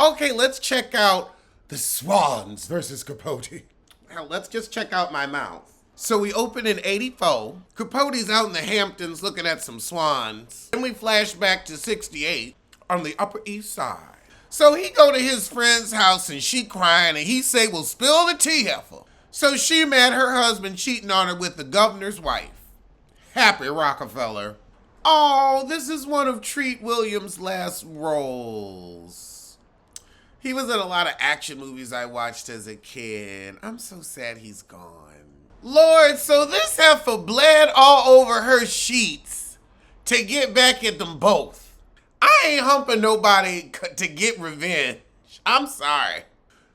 Okay, let's check out the Swans versus Capote. Hell, let's just check out my mouth. So we open in 84. Capote's out in the Hamptons looking at some swans. Then we flash back to 68 on the Upper East Side. So he go to his friend's house and she crying and he say, well, spill the tea, heifer. So she mad her husband cheating on her with the governor's wife. Happy Rockefeller. Oh, this is one of Treat Williams' last roles. He was in a lot of action movies I watched as a kid. I'm so sad he's gone. Lord, so this heifer bled all over her sheets to get back at them both. I ain't humping nobody to get revenge. I'm sorry.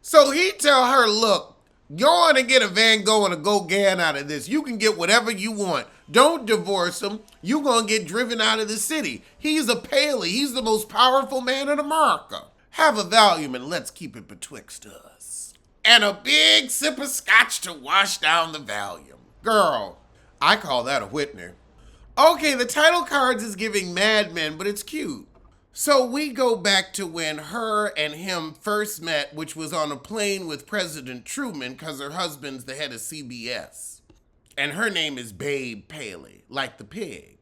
So he tell her, look, you're gonna get a Van Gogh and a Gauguin out of this. You can get whatever you want. Don't divorce him. You gonna get driven out of the city. He's a Paley. He's the most powerful man in America. Have a Valium and let's keep it betwixt us. And a big sip of scotch to wash down the Valium. Girl, I call that a Whitner. Okay, the title cards is giving Mad Men, but it's cute. So we go back to when her and him first met, which was on a plane with President Truman because her husband's the head of CBS. And her name is Babe Paley, like the pig.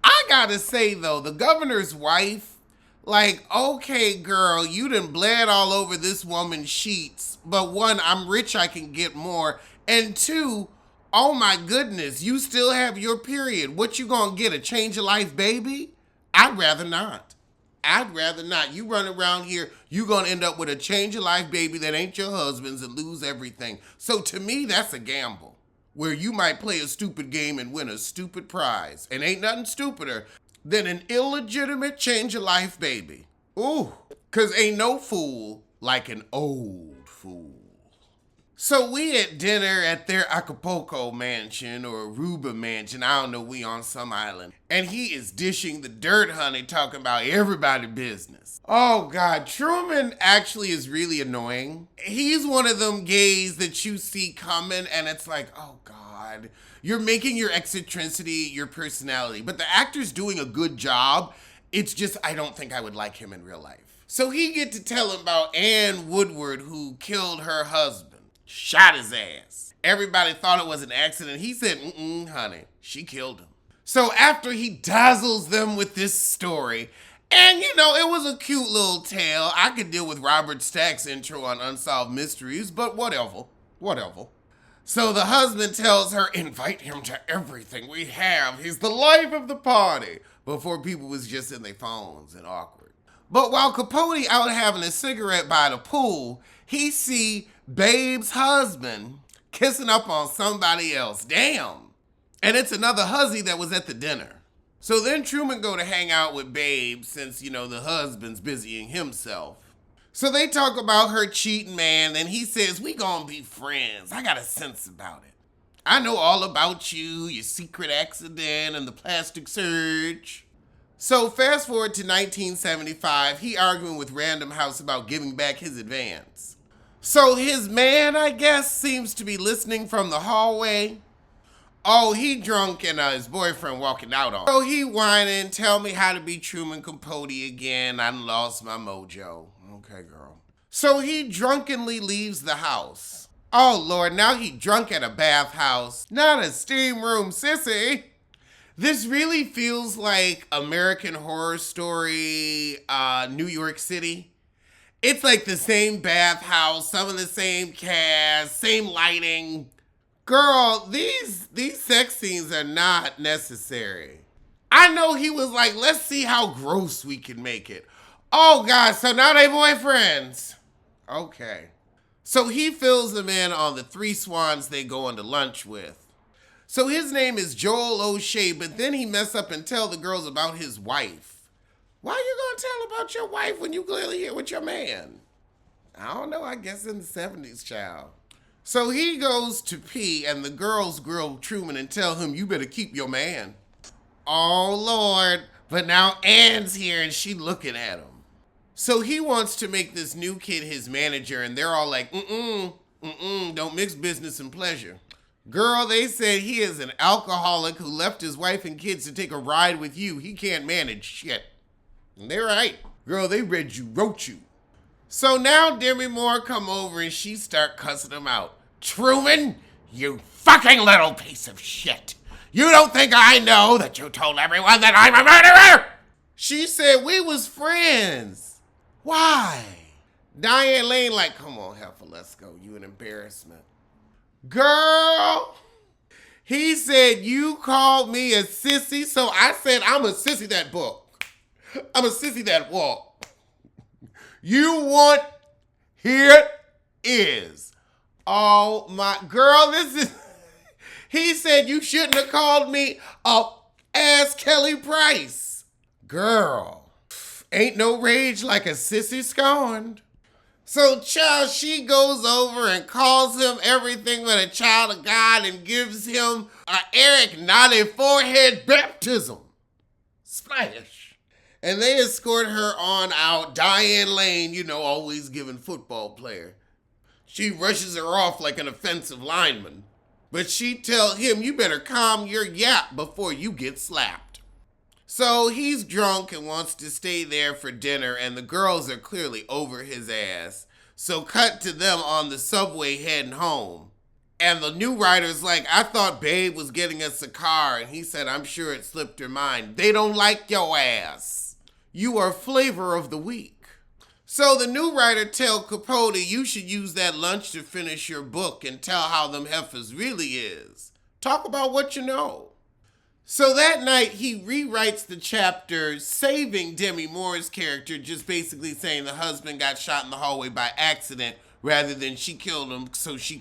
I gotta say though, the governor's wife, like, okay girl, you done bled all over this woman's sheets, but one, I'm rich, I can get more. And two, oh my goodness, you still have your period. What you gonna get, a change of life baby? I'd rather not. I'd rather not. You run around here, you gonna end up with a change of life baby that ain't your husband's and lose everything. So to me, that's a gamble, where you might play a stupid game and win a stupid prize. And ain't nothing stupider than an illegitimate change of life baby. Ooh, cause ain't no fool like an old fool. So we at dinner at their Acapulco mansion or Aruba mansion. I don't know, we on some island. And he is dishing the dirt, honey, talking about everybody business. Oh God, Truman actually is really annoying. He's one of them gays that you see coming and it's like, oh God, you're making your eccentricity your personality. But the actor's doing a good job. It's just, I don't think I would like him in real life. So he get to tell him about Ann Woodward who killed her husband. Shot his ass. Everybody thought it was an accident. He said, honey, she killed him. So after he dazzles them with this story, and you know, it was a cute little tale. I could deal with Robert Stack's intro on Unsolved Mysteries, but whatever. So the husband tells her, invite him to everything we have. He's the life of the party. Before people was just in their phones and awkward. But while Capote out having a cigarette by the pool, he see Babe's husband kissing up on somebody else. Damn. And it's another hussy that was at the dinner. So then Truman go to hang out with Babe since, you know, the husband's busying himself. So they talk about her cheating, man, and he says, we gonna be friends. I got a sense about it. I know all about you, your secret accident and the plastic surge. So fast forward to 1975, he arguing with Random House about giving back his advance. So his man, I guess, seems to be listening from the hallway. Oh, he drunk and his boyfriend walking out on him. So he whining, tell me how to be Truman Capote again. I done lost my mojo. Okay, girl. So he drunkenly leaves the house. Oh, Lord, now he drunk at a bathhouse. Not a steam room, sissy. This really feels like American Horror Story, New York City. It's like the same bathhouse, some of the same cast, same lighting. Girl, these sex scenes are not necessary. I know he was like, let's see how gross we can make it. Oh God, so now they boyfriends. Okay. So he fills them in on the 3 swans they go into lunch with. So his name is Joel O'Shea, but then he mess up and tell the girls about his wife. Why you gonna tell about your wife when you clearly here with your man? I don't know, I guess in the 70s, child. So he goes to pee and the girls grill Truman and tell him, you better keep your man. Oh Lord, but now Ann's here and she looking at him. So he wants to make this new kid his manager and they're all like, don't mix business and pleasure. Girl, they said he is an alcoholic who left his wife and kids to take a ride with you. He can't manage shit. And they're right. Girl, they read you, wrote you. So now Demi Moore come over and she start cussing him out. Truman, you fucking little piece of shit. You don't think I know that you told everyone that I'm a murderer? She said we was friends. Why? Diane Lane like, come on, Heifer, let's go. You an embarrassment. Girl, he said you called me a sissy, so I said I'm a sissy that book. I'm a sissy that walk. You want, here is. Oh my, girl, this is, he said you shouldn't have called me a ass Kelly Price. Girl, ain't no rage like a sissy scorned. So, child, she goes over and calls him everything but a child of God and gives him a Eric Naughty forehead baptism. Splash. And they escort her on out. Diane Lane, you know, always giving football player. She rushes her off like an offensive lineman. But she tell him, you better calm your yap before you get slapped. So he's drunk and wants to stay there for dinner, and the girls are clearly over his ass. So cut to them on the subway heading home. And the new writer's like, I thought Babe was getting us a car, and he said, I'm sure it slipped her mind. They don't like your ass. You are flavor of the week. So the new writer tell Capote, you should use that lunch to finish your book and tell how them heifers really is. Talk about what you know. So that night, he rewrites the chapter saving Demi Moore's character, just basically saying the husband got shot in the hallway by accident rather than she killed him so he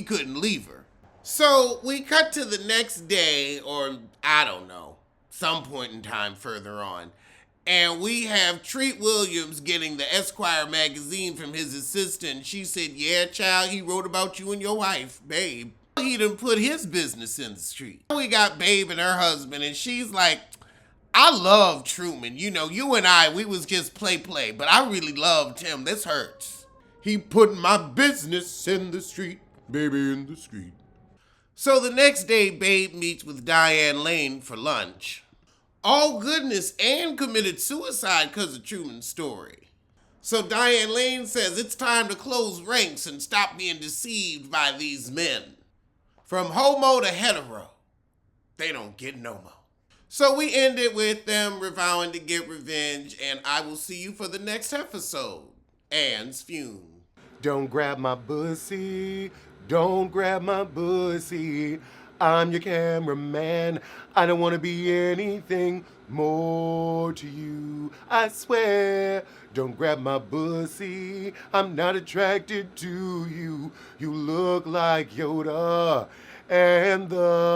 couldn't leave her. So we cut to the next day, or I don't know, some point in time further on. And we have Treat Williams getting the Esquire magazine from his assistant. She said, yeah, child, he wrote about you and your wife, Babe. He done put his business in the street. We got Babe and her husband, and she's like, I love Truman. You know, you and I, we was just play, but I really loved him. This hurts. He put my business in the street, baby, in the street. So the next day, Babe meets with Diane Lane for lunch. All goodness, and committed suicide because of Truman's story. So Diane Lane says it's time to close ranks and stop being deceived by these men. From homo to hetero, they don't get no more. So we ended with them vowing to get revenge, and I will see you for the next episode. Anne's Feud. Don't grab my pussy, don't grab my pussy. I'm your cameraman. I don't want to be anything more to you. I swear, don't grab my pussy. I'm not attracted to you. You look like Yoda and the